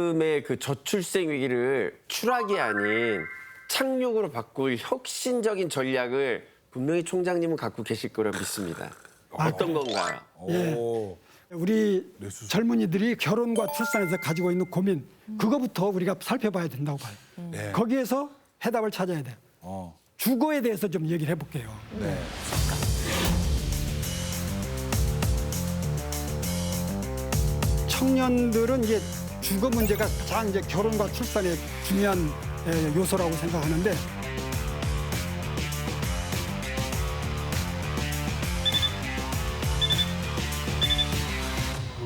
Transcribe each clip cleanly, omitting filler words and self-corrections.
지금의 그 저출생 위기를 추락이 아닌 착륙으로 바꿀 혁신적인 전략을 분명히 총장님은 갖고 계실 거라 믿습니다. 어떤 건가요? 예. 우리 젊은이들이 결혼과 출산에서 가지고 있는 고민, 그거부터 우리가 살펴봐야 된다고 봐요. 네. 거기에서 해답을 찾아야 돼요. 주거에 대해서 좀 얘기를 해볼게요. 네. 청년들은 이제 주거 문제가 가장 이제 결혼과 출산의 중요한 요소라고 생각하는데,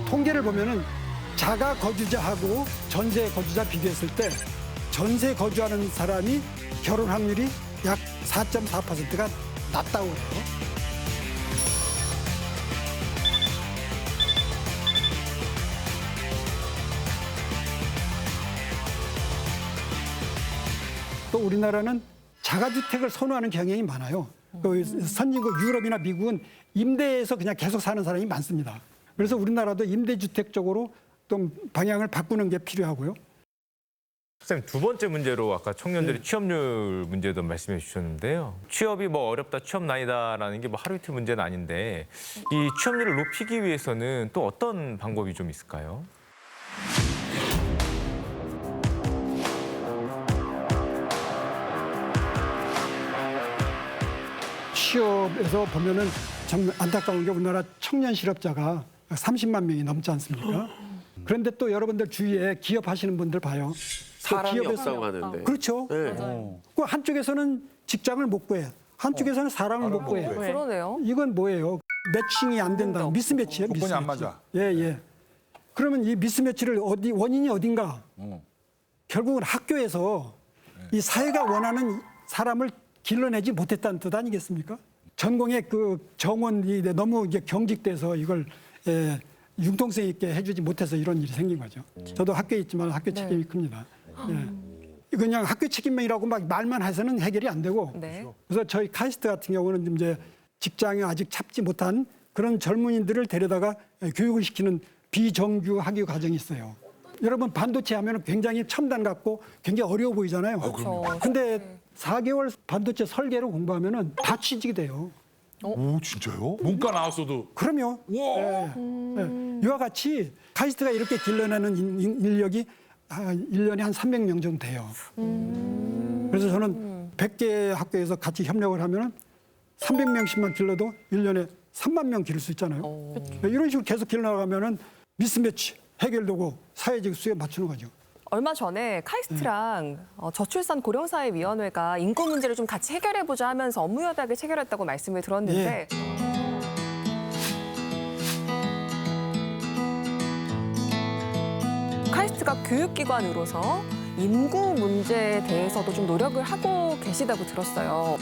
통계를 보면은 자가 거주자하고 전세 거주자 비교했을 때 전세 거주하는 사람이 결혼 확률이 약 4.4%가 낮다고 그래요. 또 우리나라는 자가주택을 선호하는 경향이 많아요. 그 선진국 유럽이나 미국은 임대에서 그냥 계속 사는 사람이 많습니다. 그래서 우리나라도 임대주택 쪽으로 좀 방향을 바꾸는 게 필요하고요. 선생님, 두 번째 문제로 아까 청년들의 취업률 문제도 말씀해 주셨는데요. 취업이 뭐 어렵다, 취업 난이다라는 게 뭐 하루 이틀 문제는 아닌데 이 취업률을 높이기 위해서는 또 어떤 방법이 좀 있을까요? 취업에서 보면은 참 안타까운 게 우리나라 청년 실업자가 30만 명이 넘지 않습니까? 그런데 또 여러분들 주위에 기업하시는 분들 봐요. 사람이 기업에서- 없다고 하는데. 그렇죠. 네. 그 한쪽에서는 직장을 못 구해요. 한쪽에서는 사람을 못 구해요. 그러네요. 이건 뭐예요? 매칭이 안 된다. 미스매치예요. 조건이 미스매치. 안 맞아. 예, 예. 그러면 이 미스매치를 원인이 어딘가? 결국은 학교에서 이 사회가 원하는 사람을 길러내지 못했다는 뜻 아니겠습니까? 전공의 그 정원이 너무 이제 경직돼서 이걸 융통성 있게 해주지 못해서 이런 일이 생긴 거죠. 저도 학교에 있지만 학교 책임이 큽니다. 예. 그냥 학교 책임이라고 막 말만 해서는 해결이 안 되고, 네. 그래서 저희 카이스트 같은 경우는 이제 직장에 아직 찾지 못한 그런 젊은이들을 데려다가 교육을 시키는 비정규 학위 과정이 있어요. 여러분 반도체 하면 굉장히 첨단 같고 굉장히 어려워 보이잖아요. 그렇죠. 근데 4개월 반도체 설계로 공부하면은 다 취직이 돼요. 오, 진짜요? 문과 나왔어도. 그럼요. 우와. 예. 이와 같이 카이스트가 이렇게 길러내는 인력이 1년에 한 300명 정도 돼요. 그래서 저는 100개 학교에서 같이 협력을 하면은 300명씩만 길러도 1년에 3만 명 기를 수 있잖아요. 이런 식으로 계속 길러나가면은 미스매치 해결되고 사회적 수요에 맞추는 거죠. 얼마 전에 카이스트랑 저출산 고령사회위원회가 인권 문제를 좀 같이 해결해보자 하면서 업무 협약을 체결했다고 말씀을 들었는데 카이스트가 교육기관으로서 인구 문제에 대해서도 좀 노력을 하고 계시다고 들었어요.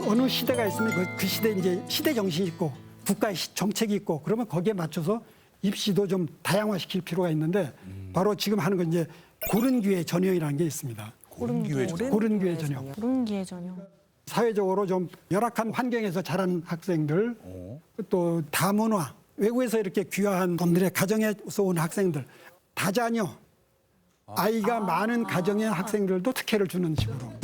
어느 시대가 있으면 그 시대 이제 시대 정신이 있고 국가의 정책이 있고 그러면 거기에 맞춰서 입시도 좀 다양화시킬 필요가 있는데 바로 지금 하는 건 이제 고른 기회 전형이라는 게 있습니다. 고른 기회 전. 고른 기회 전형. 그런 기회 전형. 사회적으로 좀 열악한 환경에서 자란 학생들, 또 다문화, 외국에서 이렇게 귀화한 분들의 가정에서 온 학생들, 다자녀, 아이가 많은 가정의 학생들도 특혜를 주는 식으로.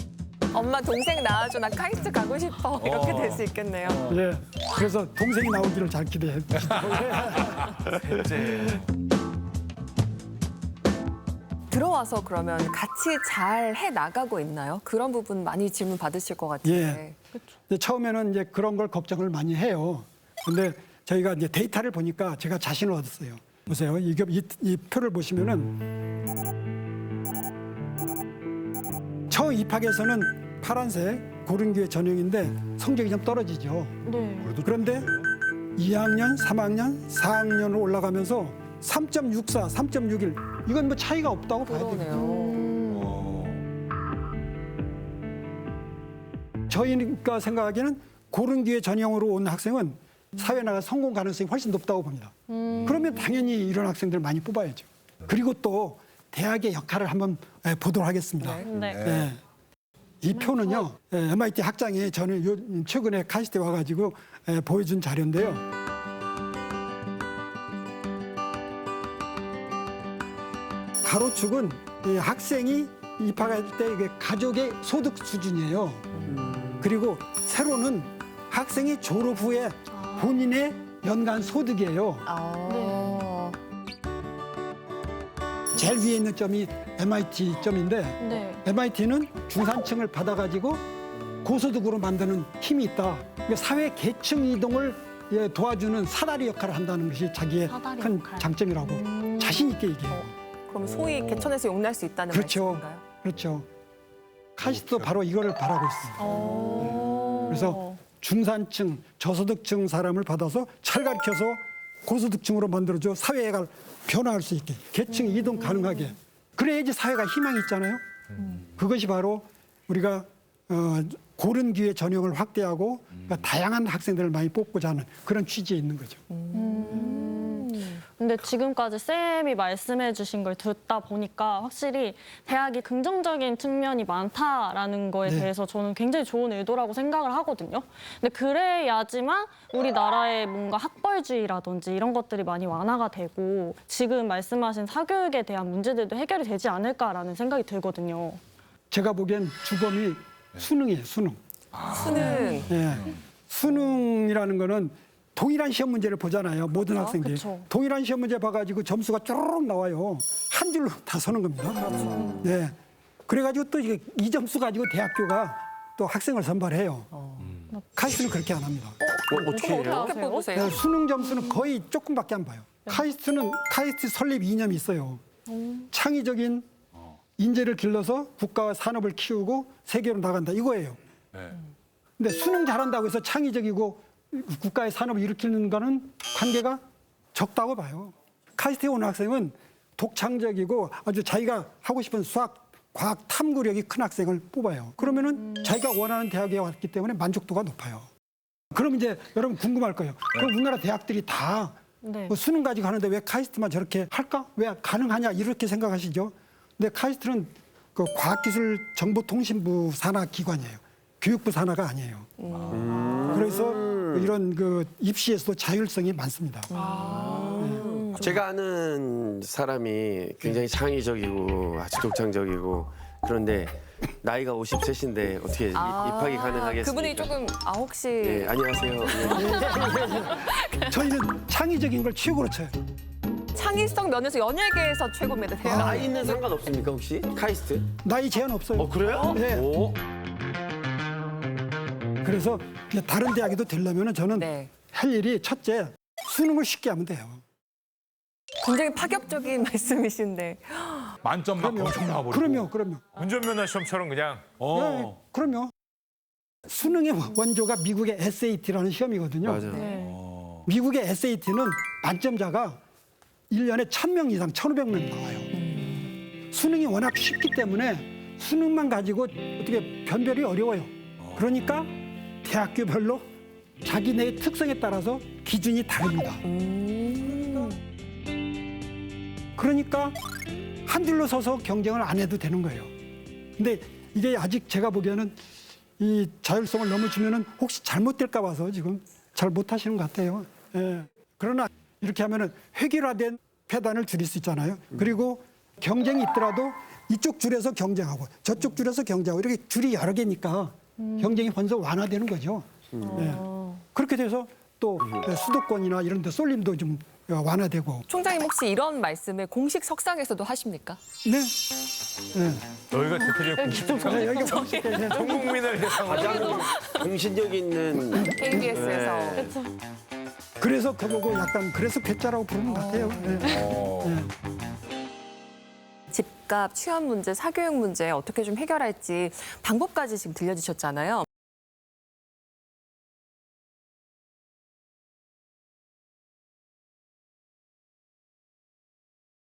엄마 동생 낳아줘 나 카이스트 가고 싶어 이렇게 될 수 있겠네요. 예. 그래서 동생이 나오기를 잘 기대해. 들어와서 그러면 같이 잘 해 나가고 있나요? 그런 부분 많이 질문 받으실 것 같은데. 예. 이제 처음에는 이제 그런 걸 걱정을 많이 해요. 근데 저희가 이제 데이터를 보니까 제가 자신을 얻었어요. 보세요. 이 표를 보시면은 처음 입학에서는 파란색 고른 기회 전형인데 성적이 좀 떨어지죠. 네. 그런데 2학년, 3학년, 4학년으로 올라가면서 3.64, 3.61 이건 뭐 차이가 없다고 봐야 돼요. 그러네요. 저희가 생각하기에는 고른 기회 전형으로 온 학생은 사회 나가 성공 가능성이 훨씬 높다고 봅니다. 그러면 당연히 이런 학생들 많이 뽑아야죠. 그리고 또 대학의 역할을 한번 보도록 하겠습니다. 네. 예. 이 표는요, MIT 학장이 저는 최근에 카이스트에 와가지고 보여준 자료인데요. 가로축은 이 학생이 입학할 때 이게 가족의 소득 수준이에요. 그리고 세로는 학생이 졸업 후에 본인의 연간 소득이에요. 제일 위에 있는 점이 MIT 점인데 네. MIT는 중산층을 받아가지고 고소득으로 만드는 힘이 있다. 그러니까 사회 계층 이동을 도와주는 사다리 역할을 한다는 것이 자기의 사다리 큰 역할. 장점이라고 자신 있게 얘기해요. 그럼 소위 개천에서 용날 수 있다는 그렇죠. 말씀인가요? 그렇죠. 카이스트도 바로 이거를 바라고 있습니다. 그래서 중산층, 저소득층 사람을 받아서 잘 가르쳐서 고소득층으로 만들어줘 사회가 변화할 수 있게 계층 이동 가능하게 그래야지 사회가 희망이 있잖아요. 그것이 바로 우리가 고른 기회 전형을 확대하고 그러니까 다양한 학생들을 많이 뽑고자 하는 그런 취지에 있는 거죠. 근데 지금까지 쌤이 말씀해 주신 걸 듣다 보니까 확실히 대학이 긍정적인 측면이 많다라는 거에 네. 대해서 저는 굉장히 좋은 의도라고 생각을 하거든요. 근데 그래야지만 우리나라의 뭔가 학벌주의라든지 이런 것들이 많이 완화가 되고 지금 말씀하신 사교육에 대한 문제들도 해결이 되지 않을까라는 생각이 들거든요. 제가 보기엔 주범이 수능이에요, 수능. 수능. 예. 수능이라는 거는 동일한 시험 문제를 보잖아요. 모든 학생들이. 그쵸. 동일한 시험 문제 봐가지고 점수가 쪼르륵 나와요. 한 줄로 다 서는 겁니다. 네. 그래가지고 또 이 점수 가지고 대학교가 또 학생을 선발해요. 카이스트는 그렇게 안 합니다. 어떻게 해요? 어떻게 뽑으세요? 네, 수능 점수는 거의 조금밖에 안 봐요. 카이스트 설립 이념이 있어요. 창의적인 인재를 길러서 국가와 산업을 키우고 세계로 나간다 이거예요. 네. 근데 수능 잘한다고 해서 창의적이고 국가의 산업을 일으키는 거는 관계가 적다고 봐요. 카이스트에 온 학생은 독창적이고 아주 자기가 하고 싶은 수학, 과학 탐구력이 큰 학생을 뽑아요. 그러면은 자기가 원하는 대학에 왔기 때문에 만족도가 높아요. 그럼 이제 여러분 궁금할 거예요. 그럼 우리나라 대학들이 다 네. 뭐 수능 가지고 하는데 왜 카이스트만 저렇게 할까? 왜 가능하냐? 이렇게 생각하시죠? 근데 카이스트는 그 과학기술정보통신부 산하 기관이에요. 교육부 산하가 아니에요. 그래서 이런 그 입시에서도 자율성이 많습니다. 제가 아는 사람이 굉장히 창의적이고 아주 독창적이고 그런데 나이가 50세신데 어떻게 입학이 가능하겠습니까? 그분이 조금 혹시 네, 안녕하세요. 네. 저희는 창의적인 걸 최고로 쳐요. 창의성 면에서 연예계에서 최고입니다. 대학. 나이는 상관없습니까 혹시? 카이스트? 나이 제한 없어요. 그래요? 네. 오. 그래서 이제 다른 대학에도 되려면 저는 네. 할 일이 첫째 수능을 쉽게 하면 돼요. 굉장히 파격적인 말씀이신데. 만점 막 엄청 나와버리고. 그럼요. 운전면허 시험처럼 그냥 네, 그럼요. 수능의 원조가 미국의 SAT라는 시험이거든요. 맞아요. 네. 미국의 SAT는 만점자가 1년에 1,000명 이상, 1,500명 나와요. 수능이 워낙 쉽기 때문에 수능만 가지고 어떻게 변별이 어려워요. 그러니까 대학교별로 자기네 특성에 따라서 기준이 다릅니다. 그러니까 한 줄로 서서 경쟁을 안 해도 되는 거예요. 근데 이게 아직 제가 보기에는 이 자율성을 넘어주면은 혹시 잘못될까 봐서 지금 잘 못하시는 것 같아요. 예. 그러나 이렇게 하면은 획일화된 패단을 줄일 수 있잖아요. 그리고 경쟁이 있더라도 이쪽 줄에서 경쟁하고 저쪽 줄에서 경쟁하고 이렇게 줄이 여러 개니까 경쟁이 벌써 완화되는 거죠. 예. 그렇게 돼서 또 수도권이나 이런 데 쏠림도 좀 완화되고. 총장님 혹시 이런 말씀을 공식 석상에서도 하십니까? 네. 네. 여기가 대표적인 네, 여기가 공식 네. 전 국민을 대상으로 가장 공신력 있는 KBS에서. 네. 그래서 그보고 약간 그래서 괴짜라고 부르는 것 같아요. 네. 집값, 취업 문제, 사교육 문제 어떻게 좀 해결할지 방법까지 지금 들려주셨잖아요.